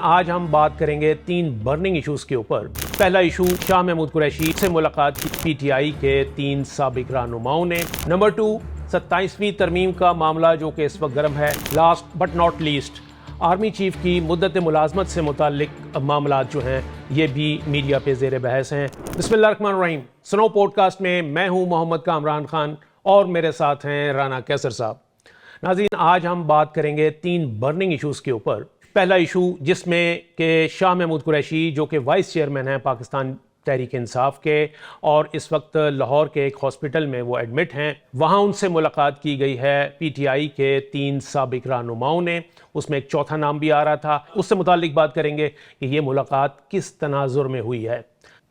آج ہم بات کریں گے 3 برننگ ایشوز کے اوپر۔ پہلا ایشو شاہ محمود قریشی سے ملاقات کی پی ٹی آئی کے 3 سابق رہنماؤں نے۔ نمبر 2 27ویں ترمیم کا معاملہ جو کہ اس وقت گرم ہے۔ Last but not least army chief کی مدت ملازمت سے متعلق معاملات جو ہیں یہ بھی میڈیا پہ زیر بحث ہیں۔ بسم اللہ الرحمن الرحیم۔ سنو پوڈ کاسٹ میں میں ہوں محمد کامران خان اور میرے ساتھ ہیں رانا کیسر صاحب۔ ناظرین، آج ہم بات کریں گے 3 برننگ ایشوز کے اوپر۔ پہلا ایشو جس میں کہ شاہ محمود قریشی جو کہ وائس چیئرمین ہیں پاکستان تحریک انصاف کے اور اس وقت لاہور کے ایک ہاسپٹل میں وہ ایڈمٹ ہیں، وہاں ان سے ملاقات کی گئی ہے پی ٹی آئی کے 3 سابق رہنماؤں نے۔ اس میں ایک چوتھا نام بھی آ رہا تھا، اس سے متعلق بات کریں گے کہ یہ ملاقات کس تناظر میں ہوئی ہے۔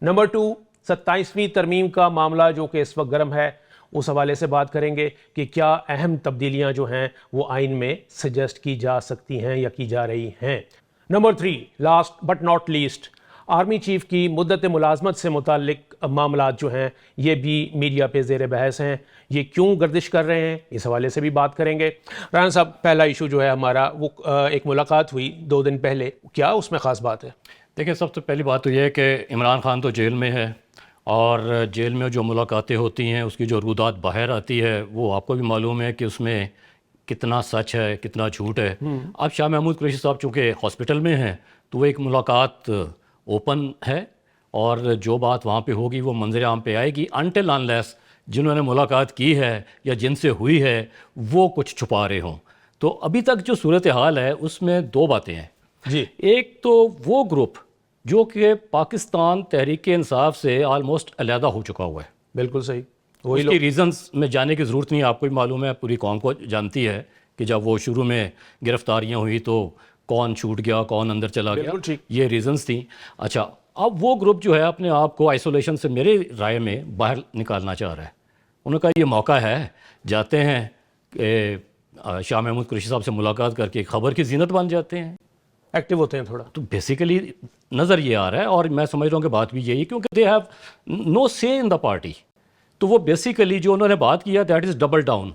نمبر 2 27ویں ترمیم کا معاملہ جو کہ اس وقت گرم ہے، اس حوالے سے بات کریں گے کہ کیا اہم تبدیلیاں جو ہیں وہ آئین میں سجیسٹ کی جا سکتی ہیں یا کی جا رہی ہیں۔ Number 3 last but not least army chief کی مدت ملازمت سے متعلق معاملات جو ہیں یہ بھی میڈیا پہ زیر بحث ہیں۔ یہ کیوں گردش کر رہے ہیں، اس حوالے سے بھی بات کریں گے۔ رانا صاحب، پہلا ایشو جو ہے ہمارا وہ ایک ملاقات ہوئی 2 دن پہلے، کیا اس میں خاص بات ہے؟ دیکھیں، سب سے پہلی بات تو یہ ہے کہ عمران خان تو جیل میں ہے اور جیل میں جو ملاقاتیں ہوتی ہیں اس کی جو رودات باہر آتی ہے وہ آپ کو بھی معلوم ہے کہ اس میں کتنا سچ ہے کتنا جھوٹ ہے۔ اب شاہ محمود قریشی صاحب چونکہ ہاسپٹل میں ہیں تو وہ ایک ملاقات اوپن ہے اور جو بات وہاں پہ ہوگی وہ منظر عام پہ آئے گی، انٹل انلیس جنہوں نے ملاقات کی ہے یا جن سے ہوئی ہے وہ کچھ چھپا رہے ہوں۔ تو ابھی تک جو صورتحال ہے اس میں 2 باتیں ہیں جی۔ ایک تو وہ گروپ جو کہ پاکستان تحریک انصاف سے آلموسٹ علیحدہ ہو چکا ہوا ہے۔ بالکل صحیح، اس کی ریزنز میں جانے کی ضرورت نہیں، آپ کو بھی معلوم ہے، پوری قوم کو جانتی ہے کہ جب وہ شروع میں گرفتاریاں ہوئی تو کون چھوٹ گیا کون اندر چلا گیا، یہ ریزنز تھیں۔ اچھا، اب وہ گروپ جو ہے اپنے آپ کو آئسولیشن سے میرے رائے میں باہر نکالنا چاہ رہا ہے۔ انہوں نے کہا یہ موقع ہے، جاتے ہیں کہ شاہ محمود قریشی صاحب سے ملاقات کر کے خبر کی زینت بن جاتے ہیں، ایکٹیو ہوتے ہیں تھوڑا۔ تو بیسیکلی نظر یہ آ رہا ہے اور میں سمجھ رہا ہوں کہ بات بھی یہی ہے کیونکہ دے ہیو نو سے ان دا پارٹی۔ تو وہ بیسیکلی جو انہوں نے بات کیا دیٹ از ڈبل ڈاؤن۔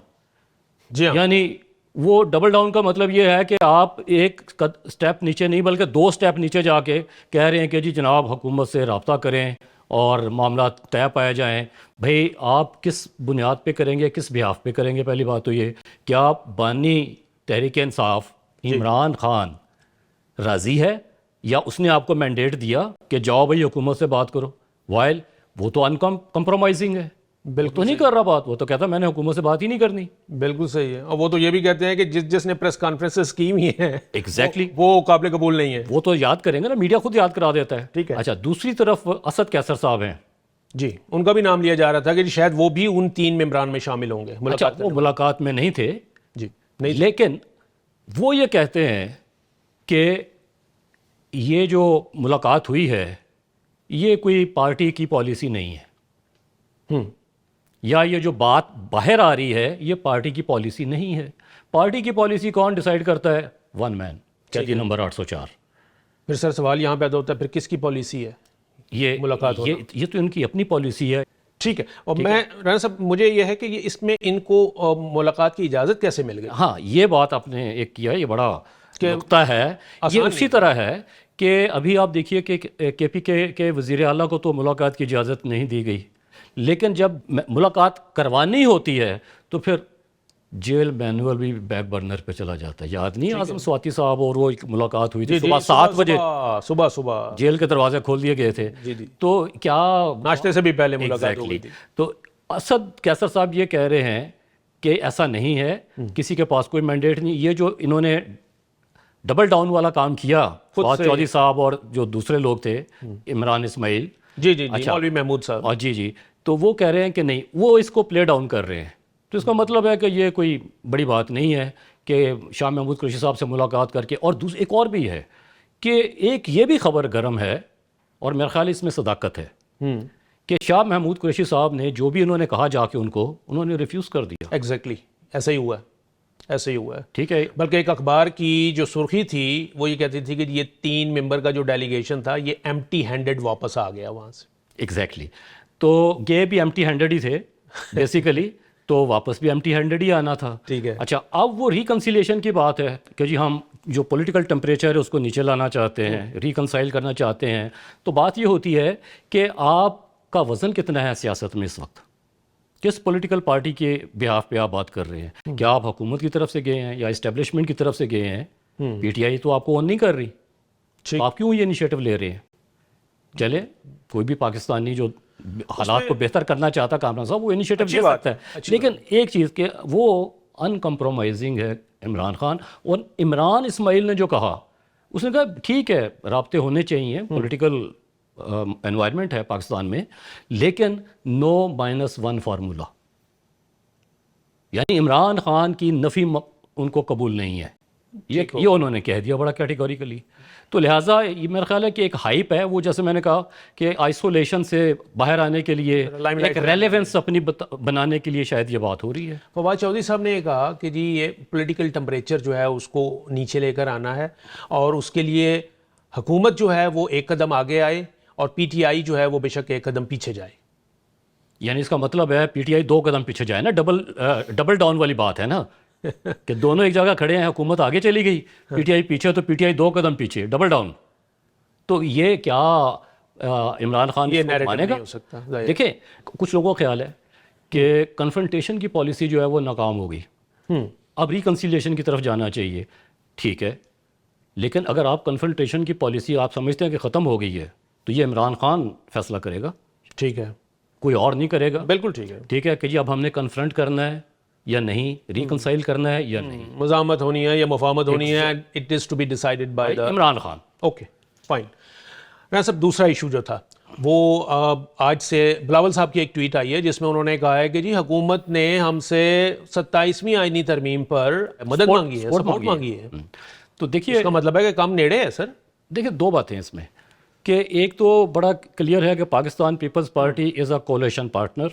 جی ہاں، یعنی وہ ڈبل ڈاؤن کا مطلب یہ ہے کہ آپ ایک سٹیپ نیچے نہیں بلکہ 2 سٹیپ نیچے جا کے کہہ رہے ہیں کہ جی جناب حکومت سے رابطہ کریں اور معاملات طے پائے جائیں۔ بھئی آپ کس بنیاد پہ کریں گے، کس بحاف پہ کریں گے؟ پہلی بات تو یہ کیا بانی تحریک انصاف عمران خان راضی ہے یا اس نے آپ کو مینڈیٹ دیا کہ جاؤ بھائی حکومت سے بات کرو؟ وائل وہ تو کمپرومائزنگ ہے، بالکل تو نہیں کر رہا بات، وہ تو کہتا میں نے حکومت سے بات ہی نہیں کرنی۔ بالکل صحیح ہے، اور وہ تو یہ بھی کہتے ہیں کہ جس نے پریس کانفرنسز کی ہوئی ہیں ایگزیکٹلی وہ قابل قبول نہیں ہے۔ وہ تو یاد کریں گے نا، میڈیا خود یاد کرا دیتا ہے۔ ٹھیک ہے۔ اچھا، دوسری طرف اسد کیسر صاحب ہیں، جی، ان کا بھی نام لیا جا رہا تھا کہ شاید وہ بھی ان 3 ممبران میں شامل ہوں گے۔ اچھا وہ ملاقات میں نہیں تھے جی نہیں، لیکن وہ یہ کہتے ہیں کہ یہ جو ملاقات ہوئی ہے یہ کوئی پارٹی کی پالیسی نہیں ہے، یا یہ جو بات باہر آ رہی ہے یہ پارٹی کی پالیسی نہیں ہے۔ پارٹی کی پالیسی کون ڈیسائیڈ کرتا ہے؟ 1 مین، قیدی نمبر 804۔ پھر سر سوال یہاں پیدا ہوتا ہے پھر کس کی پالیسی ہے یہ ملاقات ہونا؟ یہ تو ان کی اپنی پالیسی ہے۔ ٹھیک ہے، اور میں رانا صاحب مجھے یہ ہے کہ اس میں ان کو ملاقات کی اجازت کیسے مل گئی؟ ہاں، یہ بات آپ نے ایک کیا، یہ بڑا نقطہ ہے۔ یہ اسی طرح ہے کہ ابھی آپ دیکھیے کہ کے پی کے وزیر اعلیٰ کو تو ملاقات کی اجازت نہیں دی گئی، لیکن جب ملاقات کروانی ہوتی ہے تو پھر جیل مینول بھی بیک برنر پہ چلا جاتا ہے۔ یاد نہیں اعظم سواتی صاحب اور وہ ایک ملاقات ہوئی تھی صبح 7 بجے، صبح جیل کے دروازے کھول دیے گئے تھے، تو کیا ناشتے سے بھی پہلے ملاقات ہو گئی تھی۔ تو اسد کیسر صاحب یہ کہہ رہے ہیں کہ ایسا نہیں ہے، کسی کے پاس کوئی مینڈیٹ نہیں۔ یہ جو انہوں نے ڈبل ڈاؤن والا کام کیا فواد چودھری صاحب اور جو دوسرے لوگ تھے عمران اسماعیل، جی مولوی محمود صاحب، اور جی تو وہ کہہ رہے ہیں کہ نہیں، وہ اس کو پلے ڈاؤن کر رہے ہیں۔ تو اس کا مطلب ہے کہ یہ کوئی بڑی بات نہیں ہے کہ شاہ محمود قریشی صاحب سے ملاقات کر کے، اور ایک اور بھی ہے کہ ایک یہ بھی خبر گرم ہے اور میرا خیال اس میں صداقت ہے کہ شاہ محمود قریشی صاحب نے جو بھی انہوں نے کہا جا کے انہوں نے ریفیوز کر دیا۔ ایگزیکٹلی ایسا ہی ہوا ہے، ایسے ہی ہوا ہے۔ ٹھیک ہے، بلکہ ایک اخبار کی جو سرخی تھی وہ یہ کہتی تھی کہ یہ 3 ممبر کا جو ڈیلیگیشن تھا یہ ایمٹی ہینڈڈ واپس آ گیا وہاں سے۔ ایگزیکٹلی، تو یہ بھی ایمٹی ہینڈڈ ہی تھے بیسیکلی، تو واپس بھی ایمٹی ہینڈڈ ہی آنا تھا۔ ٹھیک ہے۔ اچھا، اب وہ ریکنسیلیشن کی بات ہے کہ جی ہم جو پولیٹیکل ٹمپریچر ہے اس کو نیچے لانا چاہتے ہیں, ریکنسائل کرنا چاہتے ہیں, تو بات یہ ہوتی ہے کہ آپ کا وزن کتنا ہے سیاست میں اس وقت, کس پولیٹیکل پارٹی کے بہاف پہ آپ بات کر رہے ہیں. کیا آپ حکومت کی طرف سے گئے ہیں یا اسٹیبلشمنٹ کی طرف سے گئے ہیں؟ پی ٹی آئی تو آپ کو اون نہیں کر رہی, تو آپ کیوں یہ انیشیٹو لے رہے ہیں؟ چلے کوئی بھی پاکستانی جو حالات کو بہتر کرنا چاہتا کامران صاحب وہ انیشیٹو لے سکتا ہے, لیکن ایک چیز کہ وہ ان کمپرومائزنگ ہے عمران خان. اور عمران اسماعیل نے جو کہا, اس نے کہا ٹھیک ہے رابطے ہونے چاہیے, پولیٹیکل انوائرمنٹ ہے پاکستان میں, لیکن No-1 فارمولا, یعنی عمران خان کی نفی ان کو قبول نہیں ہے, یہ انہوں نے کہہ دیا بڑا کیٹیگوریکلی. تو لہٰذا یہ میرا خیال ہے کہ ایک ہائپ ہے, وہ جیسے میں نے کہا کہ آئسولیشن سے باہر آنے کے لیے ایک ریلیونس اپنی بنانے کے لیے شاید یہ بات ہو رہی ہے. فواد چودھری صاحب نے یہ کہا کہ جی یہ پولیٹیکل ٹمپریچر جو ہے اس کو نیچے لے کر آنا ہے, اور اس کے لیے حکومت جو ہے وہ ایک قدم آگے آئے اور پی ٹی آئی جو ہے وہ بے شک ایک قدم پیچھے جائے. یعنی اس کا مطلب ہے پی ٹی آئی 2 قدم پیچھے جائے نا, ڈبل ڈاؤن والی بات ہے نا, کہ دونوں ایک جگہ کھڑے ہیں, حکومت آگے چلی گئی, پی ٹی آئی پیچھے, تو پی ٹی آئی 2 قدم پیچھے, ڈبل ڈاؤن. تو یہ کیا عمران خان یہ مانے گا؟ نہیں ہو سکتا. دیکھیں کچھ لوگوں کا خیال ہے کہ کنفرنٹیشن کی پالیسی جو ہے وہ ناکام ہو گئی, اب ریکنسیلیشن کی طرف جانا چاہیے. ٹھیک ہے, لیکن اگر آپ کنفرنٹیشن کی پالیسی آپ سمجھتے ہیں کہ ختم ہو گئی ہے, تو یہ عمران خان فیصلہ کرے گا, ٹھیک ہے, کوئی اور نہیں کرے گا. بالکل ٹھیک ہے. ٹھیک ہے کہ جی اب ہم نے کنفرنٹ کرنا ہے یا نہیں, ریکنسائل کرنا ہے یا نہیں, مزاحمت ہونی ہے یا مفاہمت ہونی ہے, it is to be decided by the Imran Khan. Okay fine. میں صاحب دوسرا ایشو جو تھا وہ آج سے بلاول صاحب کی ایک ٹویٹ آئی ہے جس میں انہوں نے کہا ہے کہ جی حکومت نے ہم سے 27ویں آئینی ترمیم پر مدد مانگی ہے, سپورٹ مانگی ہے. تو دیکھیے اس کا مطلب ہے کہ کم نیڑے ہے سر. دیکھیں 2 باتیں اس میں, کہ ایک تو بڑا کلیئر ہے کہ Pakistan Peoples Party is a coalition partner.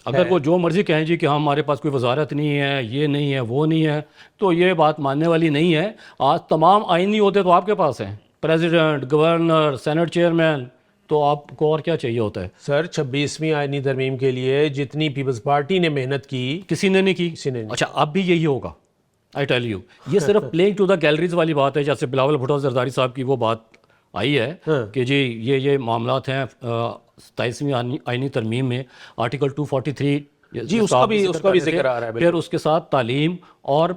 اگر وہ جو مرضی کہیں جی کہ ہمارے پاس کوئی وزارت نہیں ہے, یہ نہیں ہے, وہ نہیں ہے, تو یہ بات ماننے والی نہیں ہے. آج تمام آئینی ہوتے تو آپ کے پاس ہیں, پریزیڈنٹ, گورنر, سینٹ چیئرمین, تو آپ کو اور کیا چاہیے ہوتا ہے سر. 26ویں آئینی ترمیم کے لیے جتنی پیپلز پارٹی نے محنت کی کسی نے نہیں کی. اچھا اب بھی یہی ہوگا, آئی ٹیل یو. یہ صرف پلینگ ٹو دا گیلریز والی بات ہے, جیسے بلاول بھٹو زرداری صاحب کی وہ بات آئی ہے کہ جی یہ معاملات ہیں 27ویں آئینی ترمیم میں, آرٹیکل 243 جی اس کا بھی ذکر آ رہا ہے. پھر اس کے ساتھ تعلیم اور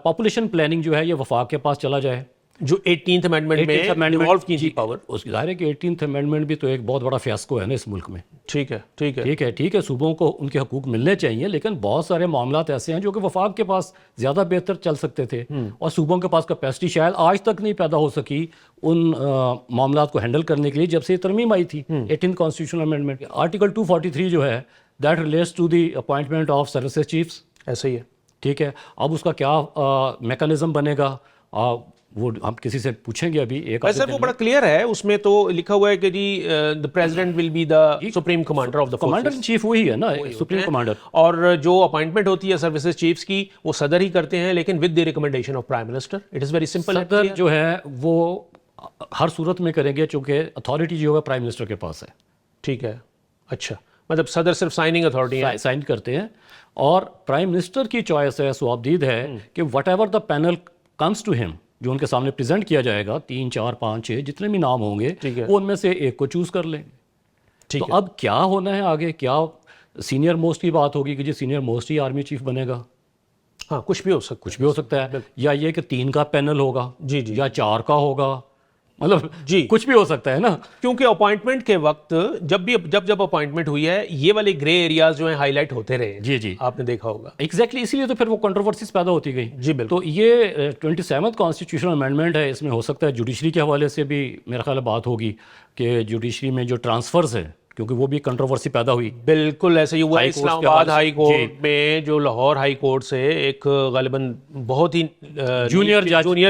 پاپولیشن پلاننگ جو ہے یہ وفاق کے پاس چلا جائے, جو 18th امینڈمنٹ میں ڈیوالو کی تھی پاور. اس کی ظاہر ہے کہ 18th امینڈمنٹ بھی تو ایک بہت بڑا فیاسکو ہے نا اس ملک میں. ٹھیک ہے ٹھیک ہے ٹھیک ہے ٹھیک ہے, صوبوں کو ان کے حقوق ملنے چاہیے, لیکن بہت سارے معاملات ایسے ہیں جو کہ وفاق کے پاس زیادہ بہتر چل سکتے تھے, اور صوبوں کے پاس کیپیسٹی شاید آج تک نہیں پیدا ہو سکی ان معاملات کو ہینڈل کرنے کے لیے جب سے یہ ترمیم آئی تھی 18th کانسٹیٹیوشنل امینڈمنٹ. آرٹیکل 243 جو ہے that relates to the appointment of services chiefs. ایسا ہی ہے. ٹھیک ہے, اب اس کا کیا میکانزم بنے گا وہ ہم کسی سے پوچھیں گے ابھی. ایک سر وہ بڑا کلیئر ہے, اس میں تو لکھا ہوا ہے کہ جی the president will be the supreme commander of the forces. Commander in chief وہی ہے نا, سپریم کمانڈر. اور جو اپوائنٹمنٹ ہوتی ہے سروسز چیفس کی وہ صدر ہی کرتے ہیں, لیکن with the recommendation of prime minister. It is very simple. صدر جو ہے وہ ہر صورت میں کریں گے, چونکہ اتھارٹی جو ہے پرائم منسٹر کے پاس ہے. ٹھیک ہے, اچھا مطلب صدر صرف سائننگ اتھارٹی ہے, سائن کرتے ہیں, اور پرائم منسٹر کی چوائس ہے, سوابدید ہے کہ whatever the panel comes to ہم, جو ان کے سامنے پریزنٹ کیا جائے گا, 3 4 5 6 جتنے بھی نام ہوں گے, وہ ان میں سے ایک کو چوز کر لیں گے. تو اب کیا ہونا ہے آگے, کیا سینئر موسٹ کی بات ہوگی کہ جی سینئر موسٹ ہی آرمی چیف بنے گا؟ ہاں کچھ بھی ہو سکتا ہے, یا یہ کہ 3 کا پینل ہوگا, جی جی, یا 4 کا ہوگا, مطلب جی کچھ بھی ہو سکتا ہے نا. کیونکہ اپوائنٹمنٹ کے وقت جب اپوائنٹمنٹ ہوئی ہے یہ والے گرے ایریاز جو ہیں ہائی لائٹ ہوتے رہے. جی جی آپ نے دیکھا ہوگا. ایگزیکٹلی, اسی لیے تو پھر وہ کنٹروورسیز پیدا ہوتی گئی. جی بالکل. تو یہ 27th کانسٹیٹیوشنل امینڈمنٹ ہے, اس میں ہو سکتا ہے جوڈیشری کے حوالے سے بھی میرا خیال بات ہوگی کہ جوڈیشری میں جو ٹرانسفرز ہیں, کیونکہ وہ بھی کنٹروورسی پیدا ہوئی. بالکل ایسے ہی ہوا اسلام آباد ہائی کورٹ میں, جو لاہور ہائی کورٹ سے ایک غالباً بہت ہی جونیئر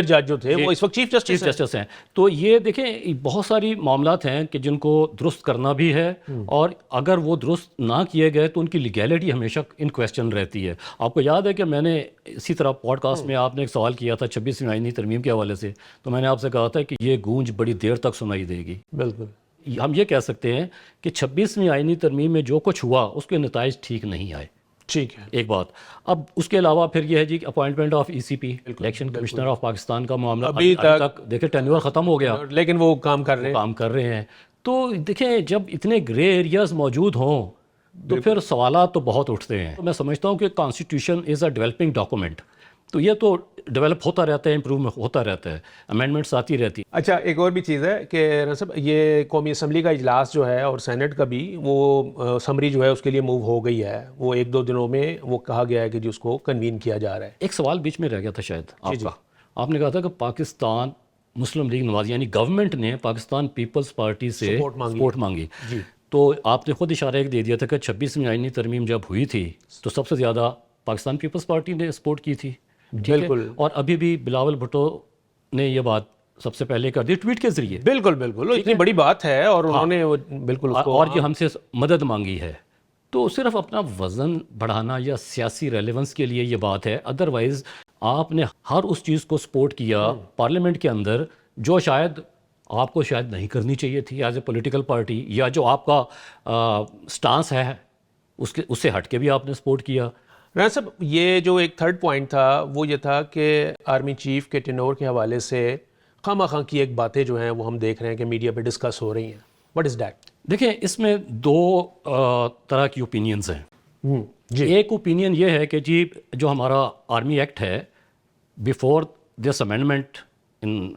جج جو تھے وہ اس وقت چیف جسٹس ہیں. تو یہ دیکھیں بہت ساری معاملات ہیں کہ جن کو درست کرنا بھی ہے, اور اگر وہ درست نہ کیے گئے تو ان کی لیگیلٹی ہمیشہ ان کویسچن رہتی ہے. آپ کو یاد ہے کہ میں نے اسی طرح پوڈ کاسٹ میں آپ نے ایک سوال کیا تھا 26ویں آئینی ترمیم کے حوالے سے, تو میں نے آپ سے کہا تھا کہ یہ گونج بڑی دیر تک سنائی دے گی. بالکل. ہم یہ کہہ سکتے ہیں کہ 26ویں آئینی ترمیم میں جو کچھ ہوا اس کے نتائج ٹھیک نہیں آئے. ٹھیک ہے. ایک بات. اب اس کے علاوہ پھر یہ ہے جی appointment of E C P, election commissioner of Pakistan کا معاملہ ابھی تک دیکھیں ٹینیور ختم ہو گیا, لیکن وہ کام کر رہے ہیں. تو دیکھیں جب اتنے گرے ایریاز موجود ہوں تو پھر سوالات تو بہت اٹھتے ہیں. میں سمجھتا ہوں کہ constitution is a developing document, تو یہ تو ڈیولپ ہوتا رہتا ہے, امپروو ہوتا رہتا ہے, امینڈمنٹس آتی رہتی. اچھا, ایک اور بھی چیز ہے کہ صاحب یہ قومی اسمبلی کا اجلاس جو ہے اور سینٹ کا بھی وہ سمری جو ہے اس کے لیے موو ہو گئی ہے, وہ 1-2 دنوں میں وہ کہا گیا ہے کہ جی اس کو کنوین کیا جا رہا ہے. ایک سوال بیچ میں رہ گیا تھا شاید آپ کا, آپ نے کہا تھا کہ پاکستان مسلم لیگ نواز یعنی گورنمنٹ نے پاکستان پیپلز پارٹی سے سپورٹ مانگی. تو آپ نے خود اشارہ ایک دے دیا تھا کہ 26ویں آئینی ترمیم جب ہوئی تھی تو سب سے زیادہ پاکستان پیپلز پارٹی نے سپورٹ کی تھی. بالکل. اور ابھی بھی بلاول بھٹو نے یہ بات سب سے پہلے کر دی ٹویٹ کے ذریعے. بالکل اتنی بڑی بات ہے اور انہوں نے بالکل اس کو اور یہ ہم سے مدد مانگی ہے. تو صرف اپنا وزن بڑھانا یا سیاسی ریلیونس کے لیے یہ بات ہے, ادروائز آپ نے ہر اس چیز کو سپورٹ کیا پارلیمنٹ کے اندر جو شاید آپ کو شاید نہیں کرنی چاہیے تھی ایز اے پولیٹیکل پارٹی, یا جو آپ کا سٹانس ہے اس سے ہٹ کے بھی آپ نے سپورٹ کیا. رانا صاحب, یہ جو ایک تھرڈ پوائنٹ تھا وہ یہ تھا کہ آرمی چیف کے ٹینور کے حوالے سے خواہ خواہ کی ایک باتیں جو ہیں وہ ہم دیکھ رہے ہیں کہ میڈیا پہ ڈسکس ہو رہی ہیں. What is that? دیکھیں اس میں 2 طرح کی اوپینینز ہیں. ایک اوپینین یہ ہے کہ جی جو ہمارا آرمی ایکٹ ہے before this amendment in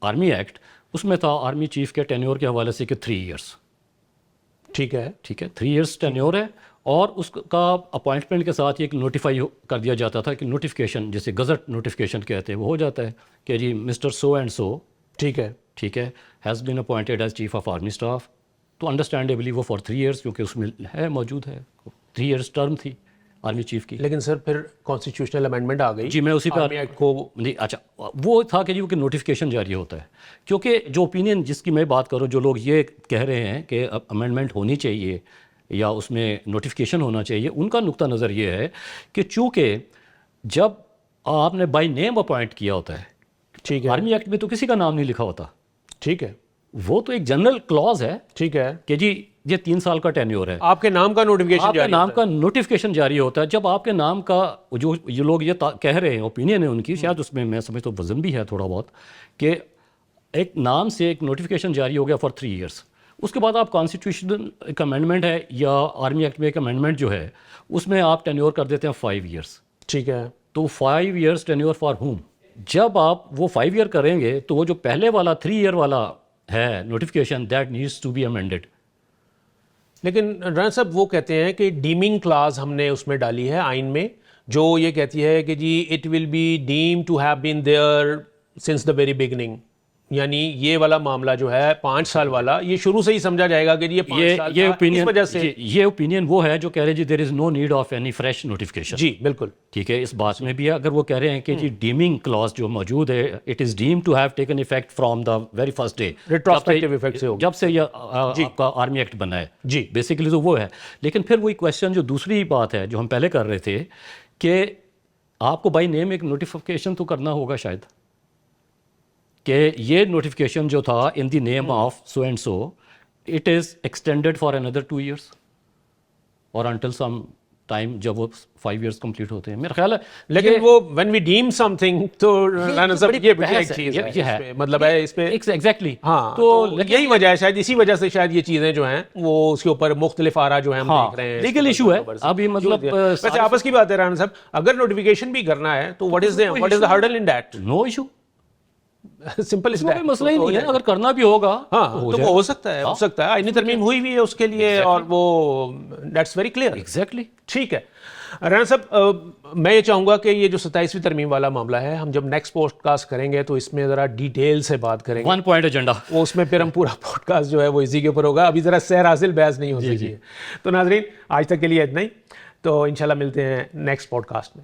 army act, اس میں تھا آرمی چیف کے ٹینیور کے حوالے سے کہ 3 ایئرس. ٹھیک ہے 3 ایئرس ٹینیور ہے, اور اس کا اپوائنٹمنٹ کے ساتھ ایک نوٹیفائی کر دیا جاتا تھا کہ نوٹیفیکیشن جسے گزٹ نوٹیفیکیشن کہتے ہیں وہ ہو جاتا ہے کہ جی مسٹر سو اینڈ سو ٹھیک ہے has been appointed as chief of army staff. تو انڈرسٹینڈیبلی وہ فار 3 ایئرس کیونکہ اس میں ہے موجود ہے 3 ایئرس ٹرم تھی آرمی چیف کی. لیکن سر پھر کانسٹیٹیوشنل امینڈمنٹ آ گئی. جی میں اسی پہ نہیں, اچھا وہ تھا کہ جی وہ نوٹیفیکیشن جاری ہوتا ہے, کیونکہ جو اوپینین جس کی میں بات کروں جو لوگ یہ کہہ رہے ہیں کہ امینڈمنٹ ہونی چاہیے یا اس میں نوٹیفیکیشن ہونا چاہیے, ان کا نقطہ نظر یہ ہے کہ چونکہ جب آپ نے بائی نیم اپوائنٹ کیا ہوتا ہے, ٹھیک ہے, آرمی ایکٹ میں تو کسی کا نام نہیں لکھا ہوتا, ٹھیک ہے, وہ تو ایک جنرل کلاز ہے, ٹھیک ہے, کہ جی یہ 3 سال کا ٹینیور ہے, آپ کے نام کا نوٹیفیکیشن آپ کے نام کا نوٹیفیکیشن جاری ہوتا ہے. جب آپ کے نام کا جو یہ لوگ یہ کہہ رہے ہیں اوپینین ہے ان کی, شاید اس میں سمجھتا ہوں وزن بھی ہے تھوڑا بہت, کہ ایک نام سے ایک نوٹیفیکیشن جاری ہو گیا فار 3 ایئرس, اس کے بعد آپ کانسٹیٹیوشنل ایک امینڈمنٹ ہے یا آرمی ایکٹ میں ایک امینڈمنٹ جو ہے اس میں آپ ٹینیور کر دیتے ہیں 5 ایئرس. ٹھیک ہے, تو 5 ایئرس ٹینیور فار ہوم. جب آپ وہ 5 ایئر کریں گے تو وہ جو پہلے والا 3 ایئر والا ہے notification that needs to be amended. لیکن رانا صاحب وہ کہتے ہیں کہ ڈیمنگ کلاز ہم نے اس میں ڈالی ہے آئین میں, جو یہ کہتی ہے کہ جی it will be deemed to have been there since the very beginning, یعنی یہ والا معاملہ جو ہے 5 سال والا یہ شروع سے ہی سمجھا جائے گا کہ یہ 5 سال یہ اس وجہ سے یہ اوپینین وہ ہے جو کہہ رہے ہیں جی there is no need of any fresh notification. جی بالکل ٹھیک ہے, اس بات میں بھی ہے. اگر وہ کہہ رہے ہیں کہ جی ڈیمنگ کلاس جو موجود ہے it is deemed to have taken effect from the very first day, retrospective effect سے ہوگا جب سے یہ آپ کا آرمی ایکٹ بنا ہے. جی بیسیکلی تو وہ ہے. لیکن پھر وہی کویشچن جو دوسری بات ہے جو ہم پہلے کر رہے تھے کہ آپ کو بائی نیم ایک نوٹیفیکیشن تو کرنا ہوگا شاید, کہ یہ نوٹیفیکیشن جو تھا in the name of so and so it is extended for اندر 2 ایئرس اور انٹل سم ٹائم جب وہ 5 ایئرس کمپلیٹ ہوتے ہیں میرا خیال ہے. لیکن وہ when we deem something تو رانا صاحب یہ ایک چیز ہے, مطلب ہے اس پہ ایگزیکٹلی. ہاں تو یہی وجہ ہے شاید, اسی وجہ سے شاید یہ چیزیں جو ہیں وہ اس کے اوپر مختلف آرا جو ہیں ہم دیکھ رہے ہیں. لیگل ایشو ہے ابھی, مطلب ویسے آپس کی بات ہے رانا صاحب, اگر نوٹیفیکیشن بھی کرنا ہے تو what is the hurdle in that? No issue, simple اس کوئی مسئلہ ہی نہیں ہے. اگر کرنا بھی ہوگا ہاں تو وہ ہو سکتا ہے, آئینی ترمیم ہوئی بھی ہے اس کے لیے, اور وہ دیٹس ویری کلیئر. ایگزیکٹلی ٹھیک ہے رانا صاحب, میں یہ چاہوں گا کہ یہ جو 27ویں ترمیم والا معاملہ ہے ہم جب نیکسٹ پوڈ کاسٹ کریں گے تو اس میں ذرا ڈیٹیل سے بات کریں گے, 1 پوائنٹ ایجنڈا, وہ اس میں پھر ہم پورا پوڈ کاسٹ جو ہے وہ اسی کے اوپر ہوگا. ابھی ذرا سیر حاصل بحث نہیں ہو سکی ہے. تو ناظرین آج تک کے لیے اتنا ہی, تو انشاءاللہ ملتے ہیں نیکسٹ پوڈ کاسٹ میں.